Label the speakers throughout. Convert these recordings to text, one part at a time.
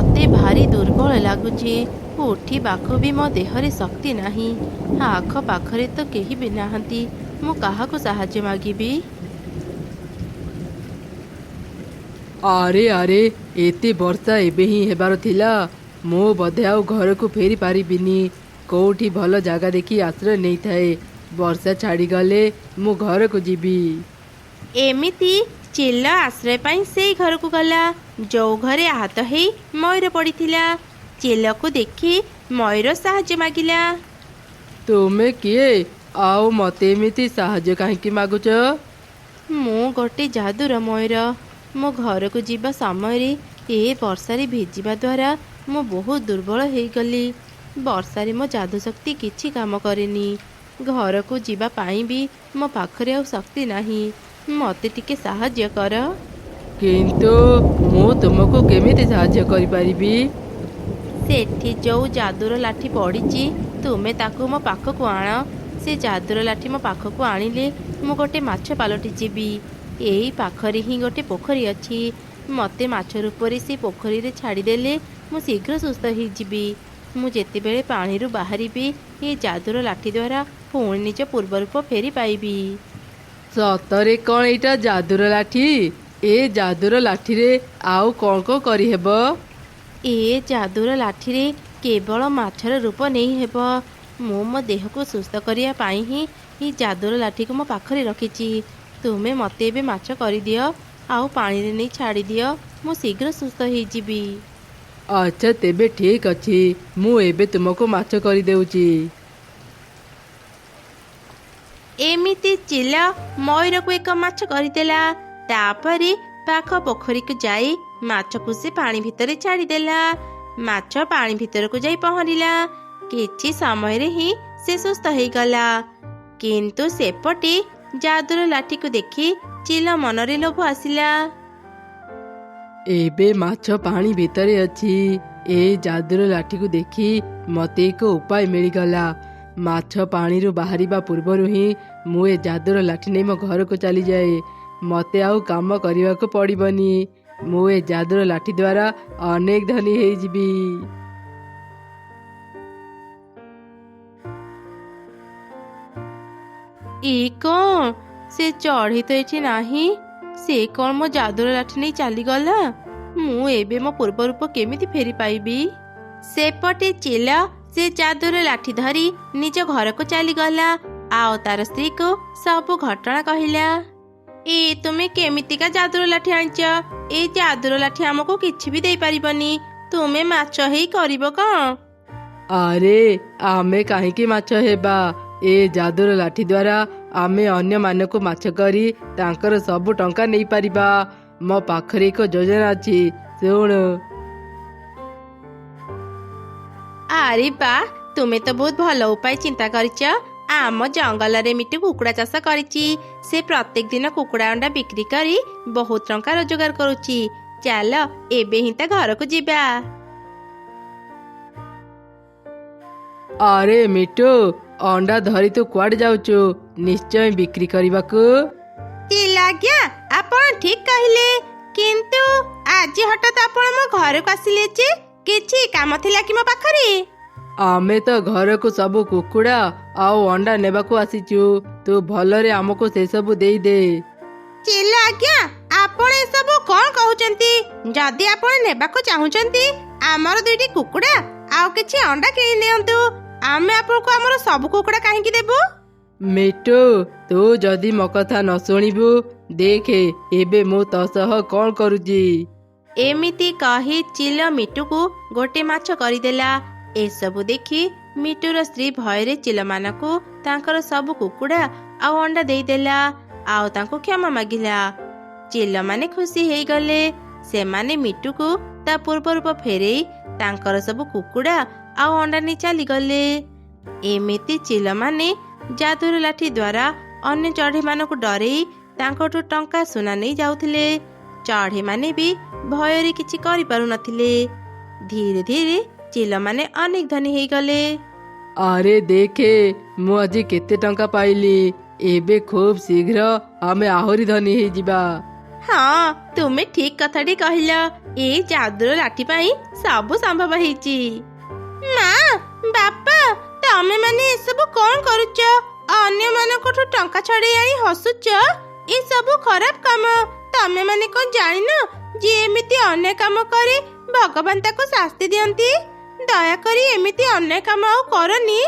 Speaker 1: ମତେ ଭାରି ଦୁର୍ବଳ ଲାଗୁଛି। ଉଠିବାକୁ ବି ମୋ ଦେହରେ ଶକ୍ତି ନାହିଁ। ଆଖପାଖରେ ତ କେହି ବି ନାହାନ୍ତି। ମୁଁ କାହାକୁ ସାହାଯ୍ୟ ମାଗିବି?
Speaker 2: ଆରେ ଆରେ, ଏତେ ବର୍ଷା ଏବେ ହିଁ ହେବାର ଥିଲା। ମୁଁ ବୋଧେ ଆଉ ଘରକୁ ଫେରି ପାରିବିନି। କୋଉଠି ଭଲ ଜାଗା ଦେଖି ଆଶ୍ରୟ ନେଇଥାଏ। ବର୍ଷା ଛାଡ଼ିଗଲେ ମୁଁ ଘରକୁ ଯିବି।
Speaker 1: ଏମିତି ଚିଲ ଆଶ୍ରୟ ପାଇଁ ସେଇ ଘରକୁ ଗଲା ଯୋଉ ଘରେ ଆହତ ହେଇ ମୟୂର ପଡ଼ିଥିଲା। ଚିଲକୁ ଦେଖି ମୟୂର ସାହାଯ୍ୟ ମାଗିଲା।
Speaker 2: ତୁମେ କିଏ? ଆଉ ମତେ ଏମିତି ସାହାଯ୍ୟ କାହିଁକି ମାଗୁଛ?
Speaker 1: ମୁଁ ଗୋଟେ ଯାଦୁର ମୟୂର। ମୋ ଘରକୁ ଯିବା ସମୟରେ ଏ ବର୍ଷାରେ ଭିଜିବା ଦ୍ୱାରା ମୁଁ ବହୁତ ଦୁର୍ବଳ ହେଇଗଲି। ବର୍ଷାରେ ମୋ ଯାଦୁ ଶକ୍ତି କିଛି କାମ କରେନି। ଘରକୁ ଯିବା ପାଇଁ ବି ମୋ ପାଖରେ ଆଉ ଶକ୍ତି ନାହିଁ। ମୋତେ ଟିକେ ସାହାଯ୍ୟ କର।
Speaker 2: କିନ୍ତୁ ମୁଁ ତୁମକୁ କେମିତି ସାହାଯ୍ୟ କରିପାରିବି?
Speaker 1: ସେଠି ଯୋଉ ଯାଦୁର ଲାଠି ପଡ଼ିଛି, ତୁମେ ତାକୁ ମୋ ପାଖକୁ ଆଣ। ସେ ଯାଦୁର ଲାଠି ମୋ ପାଖକୁ ଆଣିଲେ ମୁଁ ଗୋଟେ ମାଛ ପାଲଟି ଯିବି। ଏଇ ପାଖରେ ହିଁ ଗୋଟେ ପୋଖରୀ ଅଛି। ମୋତେ ମାଛ ରୂପରେ ସେ ପୋଖରୀରେ ଛାଡ଼ିଦେଲେ ମୁଁ ଶୀଘ୍ର ସୁସ୍ଥ ହେଇଯିବି। ମୁଁ ଯେତେବେଳେ ପାଣିରୁ ବାହାରିବି, ଏ ଯାଦୁର ଲାଠି ଦ୍ୱାରା ପୁଣି ନିଜ ପୂର୍ବ ରୂପ ଫେରି ପାଇବି।
Speaker 2: ସତରେ କ'ଣ ଏଇଟା ଯାଦୁର ଲାଠି? ଏ ଯାଦୁର ଲାଠିରେ ଆଉ କ'ଣ କ'ଣ କରିହେବ?
Speaker 1: ଏ ଯାଦୁର ଲାଠିରେ କେବଳ ମାଛର ରୂପ ନେଇ ହେବ। ମୁଁ ମୋ ଦେହକୁ ସୁସ୍ଥ କରିବା ପାଇଁ ହିଁ ଏ ଯାଦୁର ଲାଠିକୁ ମୋ ପାଖରେ ରଖିଛି। ତୁମେ ମୋତେ ଏବେ ମାଛ କରିଦିଅ, ଆଉ ପାଣିରେ ନେଇ ଛାଡ଼ିଦିଅ। ମୁଁ ଶୀଘ୍ର ସୁସ୍ଥ ହେଇଯିବି।
Speaker 2: ଆଚ୍ଛା, ତେବେ ଠିକ୍ ଅଛି। ମୁଁ ଏବେ ତୁମକୁ ମାଛ କରିଦେଉଛି।
Speaker 1: ଏମିତି ଚିଲ ମୟୂରକୁ ଏକ ମାଛ କରିଦେଲା। ତାପରେ ପାଖ ପୋଖରୀକୁ ଯାଇ ମାଛକୁ ସେ ପାଣି ଭିତରେ ଛାଡ଼ିଦେଲା। ମାଛ ପାଣି ଭିତରକୁ ଯାଇ ପହଁରିଲା। କିଛି ସମୟରେ ହିଁ ସେ ସୁସ୍ଥ ହେଇଗଲା। କିନ୍ତୁ ସେପଟେ ଯାଦୁର ଲାଠିକୁ ଦେଖି ଚିଲ ମନରେ ଲୋଭ ଆସିଲା।
Speaker 2: ଏବେ ମାଛ ପାଣି ଭିତରେ ଅଛି। ଏ ଯାଦୁର ଲାଠିକୁ ଦେଖି ମତେ ଏକ ଉପାୟ ମିଳିଗଲା। ମାଛ ପାଣିରୁ ବାହାରିବା ପୂର୍ବରୁ ହିଁ ମୁଁ ଏ ଯାଦୁର ଲାଠି ନେଇ ମୋ ଘରକୁ ଚାଲିଯାଏ। ମତେ ଆଉ କାମ କରିବାକୁ ପଡ଼ିବନି। ମୁଁ ଏ ଯାଦୁର ଲାଠି ଦ୍ୱାରା ଅନେକ ଧନୀ ହେଇଯିବି।
Speaker 1: କ'ଣ? ସେ ଚଢ଼େଇ ତ ଏଠି ନାହିଁ। ସେ କ'ଣ ମୋ ଯାଦୁର ଲାଠି ନେଇ ଚାଲିଗଲା? ମୁଁ ଏବେ ମୋ ପୂର୍ବ ରୂପ କେମିତି ଫେରି ପାଇବି? ସେପଟେ ଚିଲ ସେ ଯାଦୁର ଲାଠି ଧରି ନିଜ ଘରକୁ ଚାଲିଗଲା। ଆଉ ତାର ସ୍ତ୍ରୀକୁ ସବୁ ଘଟଣା କହିଲା। ତୁମେ କେମିତିକା ଯାଦୁର ଲାଠି ଆଣିଛ? ଏଇ ଯାଦୁର ଲାଠି ଆମକୁ କିଛି ବି ଦେଇପାରିବନି। ତୁମେ ମାଛ ହେଇ କରିବ କ'ଣ?
Speaker 2: ଆରେ, ଆମେ କାହିଁକି ମାଛ ହେବା? ଏ ଯାଦୁର ଲାଠି ଦ୍ୱାରା ଆମେ ଅନ୍ୟମାନଙ୍କୁ ମାଛ କରି ତାଙ୍କର ସବୁ ଟଙ୍କା ନେଇପାରିବା। ମୋ ପାଖରେ ଏକ ଯୋଜନା ଅଛି, ଶୁଣ।
Speaker 1: ଆରେ ବା, ତୁମେ ତ ବହୁତ ଭଲ ଉପାୟ ଚିନ୍ତା କରିଛ। ଆମ ଜଙ୍ଗଲରେ ମିଟୁ କୁକୁଡ଼ା ଚାଷ କରିଛି। ସେ ପ୍ରତ୍ୟେକ ଦିନ କୁକୁଡ଼ା ଅଣ୍ଡା ବିକ୍ରି କରି ବହୁତ ଟଙ୍କା ରୋଜଗାର କରୁଛି। ଚାଲ ଏବେ ହିଁ ତା ଘରକୁ ଯିବା।
Speaker 2: ଆରେ ମିଟୁ, ଅଣ୍ଡା ଧରି ତୁ କୁଆଡ଼େ ଯାଉଛୁ? ନିଶ୍ଚୟ ବିକ୍ରି କରିବାକୁ।
Speaker 1: ଆଜ୍ଞା, ଆପଣ ଠିକ କହିଲେ। କିନ୍ତୁ ଆଜି ହଠାତ୍ ଆପଣ ମୋ ଘରକୁ ଆସିଲେ ଯେ? କିଛି କାମ ଥିଲା କି ମୋ ପାଖରେ?
Speaker 2: ଆମେ ତ ଘରକୁ ସବୁ କୁକୁଡ଼ା ଆଉ ଅଣ୍ଡା ନେବାକୁ ଆସିଛୁ। ତୁ ଭଲରେ ଆମକୁ ସେସବୁ ଦେଇଦେ।
Speaker 1: ଆଜ୍ଞା, ଆପଣ ଏସବୁ କ'ଣ କହୁଛନ୍ତି? ଯଦି ଆପଣ ନେବାକୁ ଚାହୁଁଛନ୍ତି, ଆମର 2ଟି କୁକୁଡ଼ା ଆଉ କିଛି ଅଣ୍ଡା କିଣି ନିଅନ୍ତୁ। ଆମେ ଆପଣଙ୍କୁ ଆମର ସବୁ କୁକୁଡ଼ା କାହିଁକି ଦେବୁ?
Speaker 2: ମିଟୁ, ତୁ ଯଦି ମୋ କଥା ନ ଶୁଣିବୁ, ଦେଖେ ଏବେ ମୁଁ ତୋ ସହ କ'ଣ କରୁଛି।
Speaker 1: ଏମିତି କହି ଚିଲ ମିଟୁକୁ ଗୋଟେ ମାଛ କରିଦେଲା। ଏସବୁ ଦେଖି ମିଟୁର ସ୍ତ୍ରୀ ଭୟରେ ଚିଲମାନଙ୍କୁ ତାଙ୍କର ସବୁ କୁକୁଡ଼ା ଆଉ ଅଣ୍ଡା ଦେଇଦେଲା। ଆଉ ତାଙ୍କୁ କ୍ଷମା ମାଗିଲା। ଚିଲମାନେ ଖୁସି ହେଇଗଲେ। ସେମାନେ ମିଟୁକୁ ତା ପୂର୍ବ ରୂପ ଫେରେଇ ତାଙ୍କର ସବୁ କୁକୁଡ଼ା ଆଉ ଅଣ୍ଡା ନେଇ ଚାଲିଗଲେ। ଏମିତି ଚିଲମାନେ ଯାଦୁର ଲାଠି ଦ୍ୱାରା ଅନ୍ୟ ଚଢ଼େଇମାନଙ୍କୁ ଡରେଇ ତାଙ୍କଠୁ ଟଙ୍କା ସୁନା ନେଇ ଯାଉଥିଲେ। ଚଢ଼େଇମାନେ ବି ଭୟରେ କିଛି କରିପାରୁନଥିଲେ। ଧୀରେ ଧୀରେ ଚିଲମାନେ ଅନେକ ଧନୀ ହେଇଗଲେ।
Speaker 2: ଆରେ ଦେଖେ, ମୁଁ ଆଜି କେତେ ଟଙ୍କା ପାଇଲି। ଏବେ ଖୁବ୍ ଶୀଘ୍ର ଆମେ ଆହୁରି ଧନୀ ହେଇଯିବା।
Speaker 1: ହଁ ତୁମେ ଠିକ କଥାଟି କହିଲ। ଏଇ ଯାଦୁର ଲାଠି ପାଇଁ ସବୁ ସମ୍ଭବ ହେଇଛି। ମା, ବାପା, ତମେ ମାନେ ଏସବୁ କଣ କରୁଛ? ଅନ୍ୟମାନଙ୍କଠୁ ଟଙ୍କା ଛଡେଇ ଆଣି ହସୁଛ? ଏସବୁ ଖରାପ କାମ। ତମେ ମାନେ କଣ ଜାଣିନ ଯେ ଏମିତି ଅନ୍ୟ କାମ କରେ ଭଗବାନ ତାକୁ ଶାସ୍ତି ଦିଅନ୍ତି? ଦୟାକରି ଏମିତି ଅନ୍ୟ କାମ ଆଉ କରନି।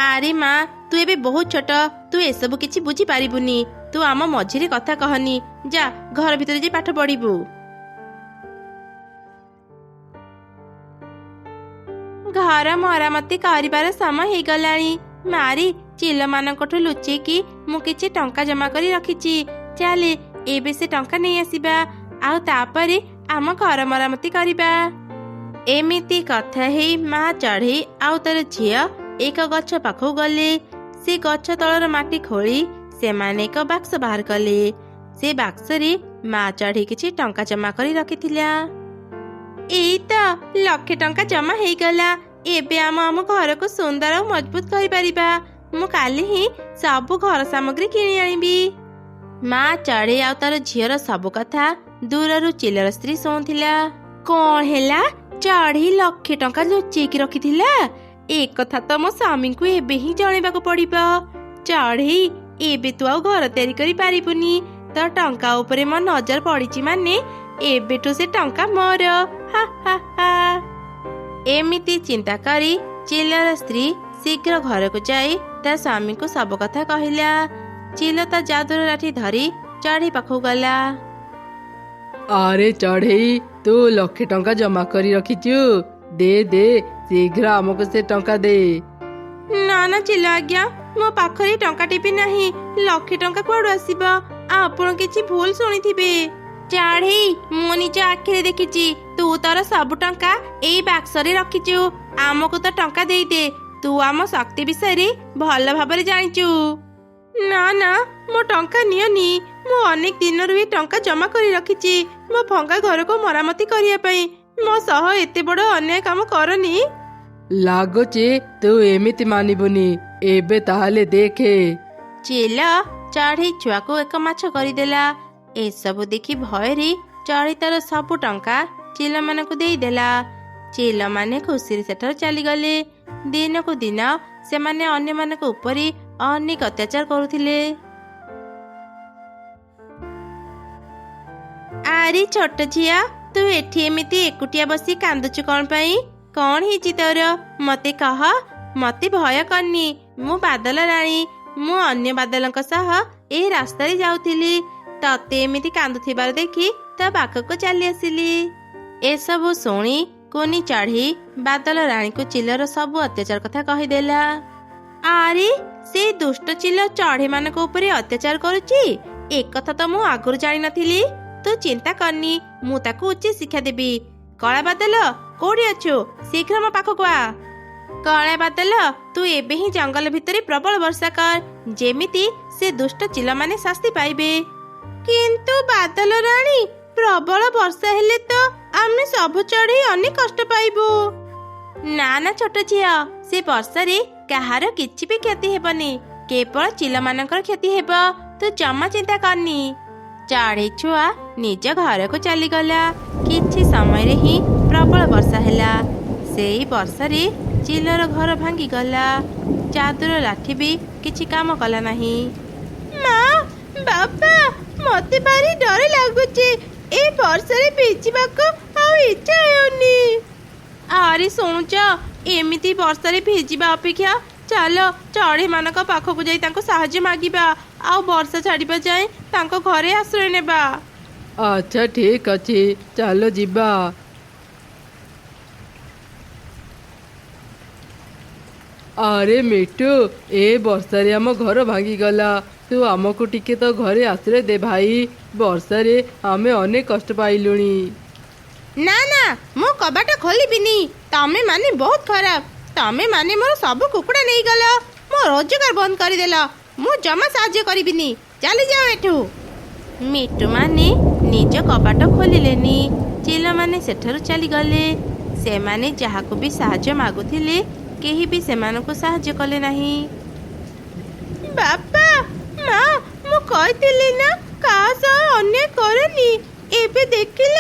Speaker 1: ଆରେ ମା, ତୁ ଏବେ ବହୁତ ଛୋଟ, ତୁ ଏସବୁ କିଛି ବୁଝିପାରିବୁନି। ତୁ ଆମ ମଝିରେ କଥା କହନି, ଯା ଘର ଭିତରେ ଯାଇ ପାଠ ପଢିବୁ। ଘର ମରାମତି କରିବାର ସମୟ ହେଇଗଲାଣି। ମାରି ଚିଲମାନଙ୍କଠୁ ଲୁଚେଇକି ମୁଁ କିଛି ଟଙ୍କା ଜମା କରି ରଖିଛି। ଚାଲେ ଏବେ ସେ ଟଙ୍କା ନେଇ ଆସିବା, ଆଉ ତାପରେ ଆମ ଘର ମରାମତି କରିବା। ଏମିତି କଥା ହେଇ ମା ଚଢ଼େଇ ଆଉ ତାର ଝିଅ ଏକ ଗଛ ପାଖକୁ ଗଲେ। ସେ ଗଛ ତଳର ମାଟି ଖୋଳି ସେମାନେ ଏକ ବାକ୍ସ ବାହାର କଲେ। ସେ ବାକ୍ସରେ ମା ଚଢ଼େଇ କିଛି ଟଙ୍କା ଜମା କରି ରଖିଥିଲା। ଏଇ ତ 1,00,000 ଟଙ୍କା ଜମା ହେଇଗଲା। ଏବେ ଆମ ଘରକୁ ସୁନ୍ଦର ଆଉ ମଜବୁତ କରିପାରିବା। ମୁଁ କାଲି ହିଁ ସବୁ ଘର ସାମଗ୍ରୀ କିଣି ଆଣିବି। ମା ଚଢ଼େଇ ଆଉ ତାର ଝିଅର ସବୁ କଥା ଦୂରରୁ ଚିଲର ସ୍ତ୍ରୀ ଶୁଣୁଥିଲା। କଣ ହେଲା? ଚଢ଼େଇ 1,00,000 ଟଙ୍କା ଲୁଚେଇକି ରଖିଥିଲା। ଏ କଥା ତ ମୋ ସ୍ୱାମୀଙ୍କୁ ଏବେ ହିଁ ଜଣେଇବାକୁ ପଡିବ। ଚଢ଼େଇ, ଏବେ ତୁ ଆଉ ଘର ତିଆରି କରିପାରିବୁନି। ତ ଟଙ୍କା ଉପରେ ମୋ ନଜର ପଡିଛି ମାନେ ଏବେଠୁ ସେ ଟଙ୍କା ମୋର। ହା ହା ହା। ଏମିତି ଚିନ୍ତା କରି ଚିଲର ସ୍ତ୍ରୀ ଶୀଘ୍ର ଘରକୁ ଯାଇ ତା ସ୍ୱାମୀଙ୍କୁ ସବୁ କଥା କହିଲା। ଚିଲ ତା ଯାଦୁର ଲାଠି ଧରି ଚଢ଼େଇ ପାଖକୁ ଗଲା।
Speaker 2: ଆରେ ଚଢ଼େଇ, ତୁ 1,00,000 ଟଙ୍କା ଜମା କରି ରଖିଛୁ। ଦେ ଦେ, ଶୀଘ୍ର ଆମକୁ ସେ ଟଙ୍କା ଦେ।
Speaker 1: ନା ନା ଚିଲ ଆଜ୍ଞା, ମୋ ପାଖରେ ଟଙ୍କାଟେ ବି ନାହିଁ। 1,00,000 ଟଙ୍କା କୁଆଡୁ ଆସିବ? ଆପଣ କିଛି ଭୁଲ ଶୁଣିଥିବେ। ଚଢ଼େଇ, ମୁଁ ନିଜ ଆଖିରେ ଦେଖିଛି ତୁ ତୋର ସବୁ ଟଙ୍କା ଏଇ ବାକ୍ସରେ ରଖିଛୁ। ଆମକୁ ତ ଟଙ୍କା ଦେଇଦେ। ତୁ ଆମ ଶକ୍ତି ବିଷୟରେ ଭଲ ଭାବରେ ଜାଣିଛୁ। ନା ନା, ମୋ ଟଙ୍କା ନିଅନି। ମୁଁ ଅନେକ ଦିନରୁ ଏ ଟଙ୍କା ଜମା କରି ରଖିଛି ମୋ ଭଙ୍ଗା ଘରକୁ ମରାମତି କରିବା ପାଇଁ। ମୋ ସହ ଏତେ ବଡ ଅନ୍ୟାୟ କାମ କରନି।
Speaker 2: ଲାଗୁଛି ତୁ ଏମିତି ମାନିବୁନି। ଏବେ ତାହେଲେ ଦେଖେ।
Speaker 1: ଚିଲ ଚଢ଼େଇ ଛୁଆକୁ ଏକ ମାଛ କରିଦେଲା। ଏସବୁ ଦେଖି ଭୟରେ ଚଢ଼େଇ ତାର ସବୁ ଟଙ୍କା ଚିଲମାନଙ୍କୁ ଦେଇଦେଲା। ଚିଲମାନେ ଖୁସିରେ ସେଠାରୁ ଚାଲିଗଲେ। ଦିନକୁ ଦିନ ସେମାନେ ଅନ୍ୟମାନଙ୍କ ଉପରେ ଅନେକ ଅତ୍ୟାଚାର କରୁଥିଲେ। ଆରେ ଛୋଟ ଝିଅ, ତୁ ଏଠି ଏମିତି ଏକୁଟିଆ ବସି କାନ୍ଦୁଛୁ କଣ ପାଇଁ? କଣ ହେଇଛି ତୋର? ମତେ କହ। ମତେ ଭୟ କରନି। ମୁଁ ବାଦଲ ରାଣୀ। ମୁଁ ଅନ୍ୟ ବାଦଲଙ୍କ ସହ ଏହି ରାସ୍ତାରେ ଯାଉଥିଲି। ତତେ ଏମିତି କାନ୍ଦୁଥିବାର ଦେଖି ତା ପାଖକୁ ଚାଲି ଆସିଲି। ଏସବୁ ଶୁଣି କୁନି ଚଢ଼େଇ ବାଦଲ ରାଣୀକୁ ଚିଲର ସବୁ ଅତ୍ୟାଚାର କଥା କହିଦେଲା। ଆରେ ସେ ଦୁଷ୍ଟ ଚିଲ ଚଢ଼େଇମାନଙ୍କ ଉପରେ ଅତ୍ୟାଚାର କରୁଛି, ଏକଥା ତ ମୁଁ ଆଗରୁ ଜାଣିନଥିଲି। ତୁ ଚିନ୍ତା କରନି, ମୁଁ ତାକୁ ଉଚିତ ଶିକ୍ଷା ଦେବି। କଳା ବାଦଲ, କୋଉଠି ଅଛୁ? ଶୀଘ୍ର ମୋ ପାଖକୁ ଆ। କଳା ବାଦଲ, ତୁ ଏବେ ହିଁ ଜଙ୍ଗଲ ଭିତରେ ପ୍ରବଳ ବର୍ଷା କର, ଯେମିତି ସେ ଦୁଷ୍ଟ ଚିଲମାନେ ଶାସ୍ତି ପାଇବେ। କିନ୍ତୁ ବାଦଲ ରାଣୀ, ପ୍ରବଳ ବର୍ଷା ହେଲେ ତ ଆମେ ସବୁ ଚଢ଼େଇ ଅନେକ କଷ୍ଟ ପାଇବୁ। ନା ନା ଛୋଟ ଝିଅ, ସେ ବର୍ଷାରେ କାହାର କିଛି ବି କ୍ଷତି ହେବନି, କେବଳ ଚିଲମାନଙ୍କର କ୍ଷତି ହେବ। ତୁ ଜମା ଚିନ୍ତା କରନି। ଚଢ଼େଇ ଛୁଆ ନିଜ ଘରକୁ ଚାଲିଗଲା। କିଛି ସମୟରେ ହିଁ ପ୍ରବଳ ବର୍ଷା ହେଲା। ସେଇ ବର୍ଷାରେ ଚିଲର ଘର ଭାଙ୍ଗିଗଲା। ଯାଦୁର ଲାଠି ବି କିଛି କାମ କଲା ନାହିଁ। ମା, ବାପା, ମତେ ଭାରି ଡର ଲାଗୁଛି। ଏ ବର୍ଷାରେ ଭିଜିବାକୁ ଆଉ ଇଚ୍ଛା ହେଉନି। ଆରେ ଶୁଣୁଛ, ଏମିତି ବର୍ଷାରେ ଭିଜିବା ଅପେକ୍ଷା ଚାଲ ଚଢ଼େଇମାନଙ୍କ ପାଖକୁ ଯାଇ ତାଙ୍କୁ ସାହାଯ୍ୟ ମାଗିବା, ଆଉ ବର୍ଷା ଛାଡ଼ିବା ଯାଏଁ ତାଙ୍କ ଘରେ ଆଶ୍ରୟ ନେବା।
Speaker 2: ଆଚ୍ଛା ଠିକ ଅଛି, ଚାଲ ଯିବା। ଆରେ ମିଟୁ, ଏ ବର୍ଷାରେ ଆମ ଘର ଭାଙ୍ଗିଗଲା। ତୁ ଆମକୁ ଟିକେ ତ ଘରେ ଆଶ୍ରୟ ଦେ ଭାଇ। ବର୍ଷାରେ ଆମେ ଅନେକ କଷ୍ଟ ପାଇଲୁଣି।
Speaker 1: ନା ନା, ମୁଁ କବାଟ ଖୋଲିବିନି। ତମେ ମାନେ ବହୁତ ଖରାପ। ତମେ ମାନେ ମୋର ସବୁ କୁକୁଡ଼ା ନେଇଗଲ, ମୋ ରୋଜଗାର ବନ୍ଦ କରିଦେଲ। ମୁଁ ଜମା ସାହାଯ୍ୟ କରିବିନି। ଚାଲିଯାଅ ଏଠୁ। ମିଟୁ ମାନେ ନିଜ କବାଟ ଖୋଲିଲେନି। ଚିଲମାନେ ସେଠାରୁ ଚାଲିଗଲେ। ସେମାନେ ଯାହାକୁ ବି ସାହାଯ୍ୟ ମାଗୁଥିଲେ, କେହି ବି ସେମାନଙ୍କୁ ସାହାଯ୍ୟ କଲେ ନାହିଁ। ବାପା, ମା, ମୁଁ କହିଥିଲି ନା କାହା ସହ ଅନ୍ୟାୟ କରନି। ଏବେ ଦେଖିଲ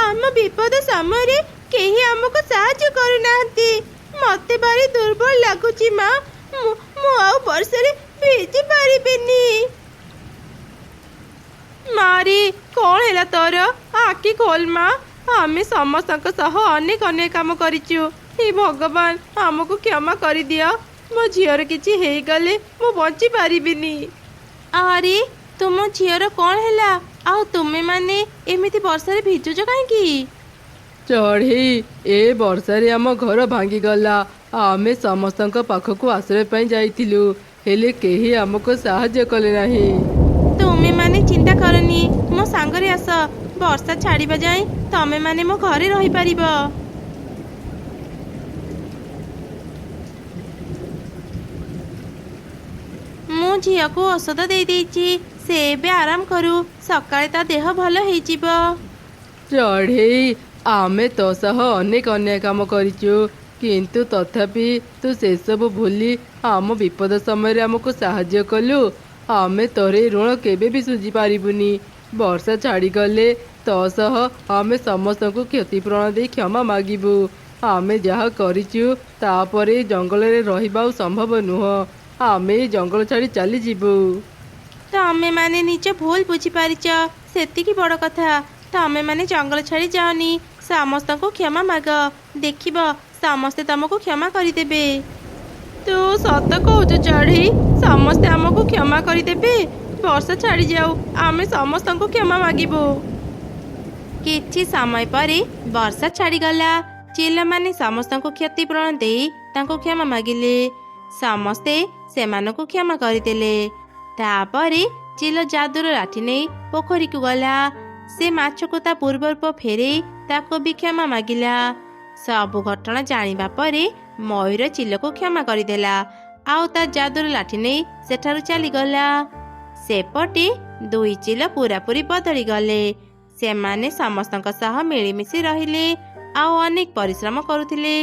Speaker 1: ଆମ ବିପଦ ସମୟରେ କେହି ଆମକୁ ସାହାଯ୍ୟ କରୁନାହାନ୍ତି। ମତେ ଭାରି ଦୁର୍ବଳ ଲାଗୁଛି ମା। ମୁଁ ଆଉ ବର୍ଷାରେ ଭିଜି ପାରିବିନି। ମାରି କଣ ହେଲା ତୋର? ଆଖି ଖୋଲ ମା। ଆମେ ସମସ୍ତଙ୍କ ସହ ଅନେକ ଅନେକ କାମ କରିଛୁ। ହେ ଭଗବାନ ଆମକୁ କ୍ଷମା କରିଦିଅ। ମୋ ଝିଅର କିଛି ହେଇଗଲେ ମୁଁ ବଞ୍ଚି ପାରିବିନି। ଆରେ ତୁମ ଝିଅର କଣ ହେଲା? ଆଉ ତୁମେ ମାନେ ଏମିତି ବର୍ଷାରେ ଭିଜୁଛ କାହିଁକି?
Speaker 2: ଚଢ଼େଇ, ଏ ବର୍ଷାରେ ଆମ ଘର ଭାଙ୍ଗିଗଲା। ଆମେ ସମସ୍ତଙ୍କ ପାଖକୁ ଆଶ୍ରୟ ପାଇଁ ଯାଇଥିଲୁ, ହେଲେ କେହି ଆମକୁ ସାହାଯ୍ୟ କଲେ ନାହିଁ।
Speaker 1: ତୁମେ ମାନେ ଚିନ୍ତା କରନି, ମୋ ସାଙ୍ଗରେ ଆସ। ବର୍ଷା ଛାଡ଼ିବା ଯାଏଁ ତମେ ମାନେ ମୋ ଘରେ ରହିପାରିବ। ମୁଁ ଝିଅକୁ ଔଷଧ ଦେଇ ଦେଇଛି। ସେ ଏବେ ଆରାମ କରୁ। ସକାଳେ ତା ଦେହ ଭଲ ହେଇଯିବ।
Speaker 2: ଚଢ଼େଇ, ଆମେ ତୋ ସହ ଅନେକ ଅନ୍ୟାୟ କାମ କରିଛୁ, କିନ୍ତୁ ତଥାପି ତୁ ସେସବୁ ଭୁଲି ଆମ ବିପଦ ସମୟରେ ଆମକୁ ସାହାଯ୍ୟ କଲୁ। ଆମେ ତୋର ଏ ଋଣ କେବେ ବି ଶୁଝି ପାରିବୁନି। ବର୍ଷା ଛାଡ଼ିଗଲେ ତୋ ସହ ଆମେ ସମସ୍ତଙ୍କୁ କ୍ଷତିପୂରଣ ଦେଇ କ୍ଷମା ମାଗିବୁ। ଆମେ ଯାହା କରିଛୁ ତାପରେ ଜଙ୍ଗଲରେ ରହିବା ଆଉ ସମ୍ଭବ ନୁହଁ। ଆମେ ଏ ଜଙ୍ଗଲ ଛାଡ଼ି ଚାଲିଯିବୁ।
Speaker 1: ତମେ ମାନେ ନିଜ ଭୁଲ ବୁଝିପାରିଛ, ସେତିକି ବଡ଼ କଥା। ତମେ ମାନେ ଜଙ୍ଗଲ ଛାଡ଼ି ଯାଅନି, ସମସ୍ତଙ୍କୁ କ୍ଷମା ମାଗ। ଦେଖିବ ସମସ୍ତେ ତମକୁ କ୍ଷମା କରିଦେବେ। ତୁ ସତ କହୁଛୁ ଚଢ଼େଇ? ସମସ୍ତେ ଆମକୁ କ୍ଷମା କରିଦେବେ? ବର୍ଷା ଛାଡ଼ିଯାଉ, ଆମେ ସମସ୍ତଙ୍କୁ କ୍ଷମା ମାଗିବୁ। କିଛି ସମୟ ପରେ ବର୍ଷା ଛାଡ଼ିଗଲା। ଚିଲମାନେ ସମସ୍ତଙ୍କୁ କ୍ଷତିପୂରଣ ଦେଇ ତାଙ୍କୁ କ୍ଷମା ମାଗିଲେ। ସମସ୍ତେ ସେମାନଙ୍କୁ କ୍ଷମା କରିଦେଲେ। ତାପରେ ଚିଲ ଯାଦୁର ଲାଠି ନେଇ ପୋଖରୀକୁ ଗଲା। ସେ ମାଛକୁ ତା ପୂର୍ବ ରୂପ ଫେରେଇ ତାକୁ ବି କ୍ଷମା ମାଗିଲା। ସବୁ ଘଟଣା ଜାଣିବା ପରେ ମୟୂର ଚିଲକୁ କ୍ଷମା କରିଦେଲା ଆଉ ତା ଯାଦୁର ଲାଠି ନେଇ ସେଠାରୁ ଚାଲିଗଲା। ସେପଟେ ଦୁଇ ଚିଲ ପୁରାପୁରି ବଦଳିଗଲେ। ସେମାନେ ସମସ୍ତଙ୍କ ସହ ମିଳିମିଶି ରହିଲେ ଆଉ ଅନେକ ପରିଶ୍ରମ କରୁଥିଲେ।